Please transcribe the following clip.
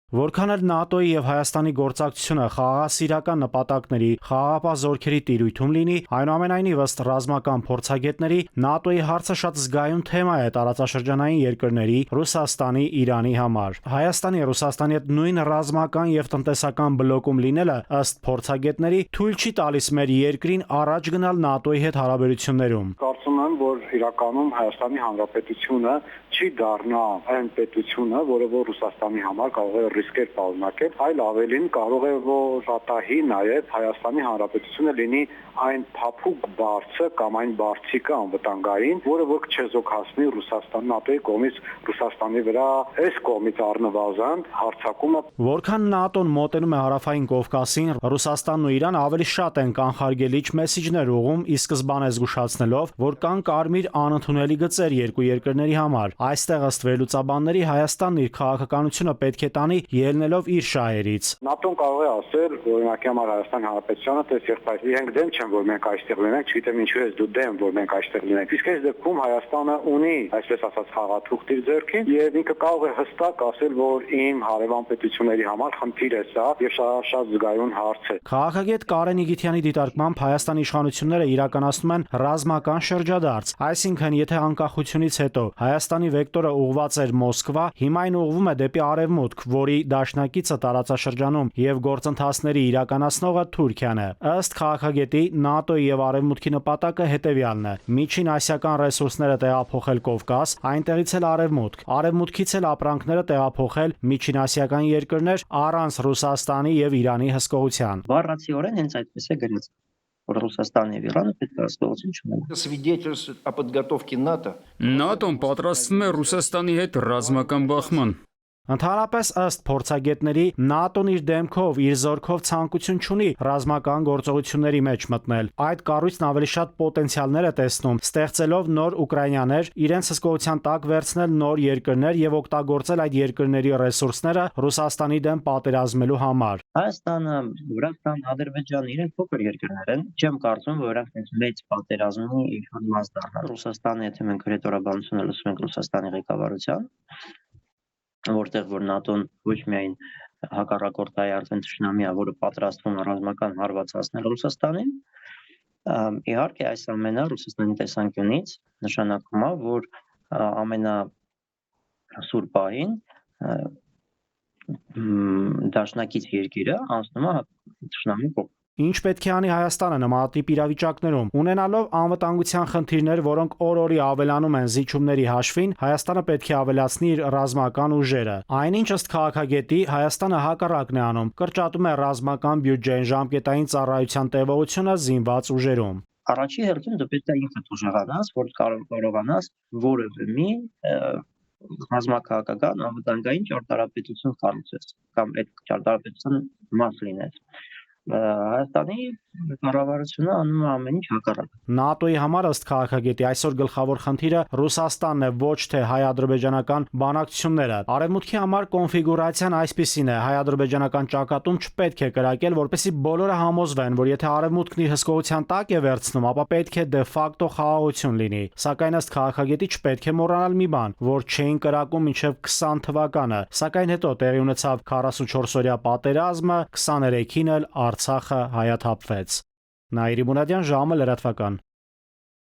Որքան էլ ՆԱՏՕ-ի եւ Հայաստանի գործակցությունը խաղաղասիրական նպատակների խաղաղապահ զորքերի տիրույթում լինի, այնուամենայնիվ ըստ ռազմական փորձագետների ՆԱՏՕ-ի հարցը շատ զգայուն թեմա է տարածաշրջանային երկրների Ռուսաստանի, Իրանի համար։ Հայաստանի Ռուսաստանի հետ նույն ռազմական եւ տնտեսական բլոկում լինելը ըստ փորձագետների թույլ չի տալիս մեր երկրին առաջ գնալ ՆԱՏՕ-ի հետ հարաբերություններում։ Կարծում եմ, որ իրականում Հայաստանի Հանրապետությունը չի դառնա այն պետությունը, որը որ Ռուսաստանի համար կարող է ռիսկեր պարունակել, այլ ավելին կարող է որ պատահի նաև Հայաստանի Հանրապետությունը լինի այն փափուկ բարձը կամ այն բարձիկը անվտանգային, որը որ չեզոքացնի Ռուսաստան ՆԱՏՕ-ի կողմից Ռուսաստանի վրա այս կողմից առնվազն հարձակումը։ Որքան ՆԱՏՕ-ն մոտենում է Հարավային Կովկասին, Ռուսաստանն ու Իրանը ավելի շատ են կանխարգելիչ մեսիջներ ուղղում, ի սկզբանե զգուշացնելով, որ կան կարմիր անընդունելի գծեր երկու երկրների համար։ Այստեղ ըստ վերլուծաբանների Հայաստանն իր քաղաքականությունը պետք է տանի ելնելով իր շահերից։ ՆԱՏՕ-ն կարող է ասել, օրինակի համար Հայաստան Հանրապետությանը, տես եղբայր, իրենք դեմ չեն, որ մենք այստեղ լինենք, չգիտեմ ինչու ես դու դեմ, որ մենք այստեղ լինենք։ Իսկ այս դեպքում Հայաստանը ունի, այսպես ասած, խաղաթուղթ իր ձեռքին եւ ինքը կարող է հստակ ասել, որ իմ հարևան պետությունների համար խնդիր է սա եւ շատ զգայուն հարց է։ Քաղաքագետ Կարեն Իգիթյանի դիտարկմամբ Հայաստանի իշխանությունները իրականացնում են ռազմական շրջադարձ, այսինքն եթե անկախությունից հետո Հայաստանի վեկտորը ուղղված էր Մոսկվա, հիմա այն ուղղվում է դեպի արևմուտք, որի դաշնակիցը տարածաշրջանում եւ գործընթացների իրականացնողը Թուրքիան է։ Ըստ քաղաքագետի ՆԱՏՕ-ի եւ արևմուտքի նպատակը հետեւյալն է՝ միջին ասիական ռեսուրսները տեղափոխել Կովկաս, այնտեղից էլ արևմուտք, արևմուտքից էլ ապրանքները տեղափոխել միջին ասիական երկրներ առանց Ռուսաստանի եւ Իրանի հսկողության։ Բառացիորեն հենց այդպես է գրած, որ Ռուսաստանն եւ Իրանը պետք է հսկողություն չունենան։ Свидетельствует о подготовке НАТО. ՆԱՏՕ-ն պատրաստվում է Ռուսաստանի հետ ռազմական բախման։ Ընդհանրապես ըստ փորձագետների ՆԱՏՕ-ն իր դեմքով, իր զորքով ցանկություն չունի ռազմական գործողությունների մեջ մտնել։ Այդ կառույցն ավելի շատ պոտենցիալներ է տեսնում, ստեղծելով նոր Ուկրաինաներ, իրենց հսկողության տակ վերցնել նոր երկրներ եւ օգտագործել այդ երկրների ռեսուրսները Ռուսաստանի դեմ պատերազմելու համար։ Հայաստանը, Վրաստան, Ադրբեջանը իրենք փոքր երկրներ են։ Չեմ կարծում, որ իրենք մեծ պատերազմի իշխան մաս դառնան։ Ռուսաստանը, եթե մենք հրետորաբանությունը լսում ենք Ռուսաստանի ղեկավարության, որտեղ որ ՆԱՏՕ-ն ոչ միայն հակառակորդային արդեն ճշնամիա, որը պատրաստվում է ռազմական հարված հասնել Ռուսաստանին, իհարկե այս ամենը Ռուսաստանի տեսանկյունից նշանակում է, որ ամենասուր պահին դաշնակից երկիրը անցնում է ճշնամի կողմ։ Ինչ պետք է անի Հայաստանը նմանատիպ իրավիճակներում, ունենալով անվտանգության խնդիրներ, որոնք օր-օրի ավելանում են զիջումների հաշվին, Հայաստանը պետք է ավելացնի իր ռազմական ուժերը։ Այնինչ ըստ քաղաքագետի Հայաստանը հակառակն է անում, կրճատում է ռազմական բյուջեն, ժամկետային ծառայության տևողությունը զինված ուժերում։ Առաջի հերթին դու պետք է ինքդ ուժեղանաս, որ կարողանաս որևէ մի ռազմաքաղաքական անվտանգային ճարտարապետություն կառուցես կամ այդ ճարտարապետության մաս լինես։ Հայաստանի կառավարությունը անում է ամեն ինչ հակառակ։ ՆԱՏՕ-ի համար ըստ քաղաքագետի այսօր գլխավոր խնդիրը Ռուսաստանն է, ոչ թե հայ-ադրբեջանական բանակցությունները։ Արևմուտքի համար կոնֆիգուրացիան այսպիսին է՝ հայ-ադրբեջանական ճակատում չպետք է կրակել, որպեսզի բոլորը համոզվեն, որ եթե արևմուտքն իր հսկողության տակ է վերցնում, ապա պետք է դե ֆակտո խաղաղություն լինի։ Սակայն ըստ քաղաքագետի չպետք է մոռանալ մի բան, որ չէին կրակում մինչև 20 թվականը, սակայն հետո տեղի ունեցավ 44-օրյա պատերազմը, 23-ին էլ Արցախը հայաթափվեց։ Նաիրի Մուրադյան, ժամը լրատվական։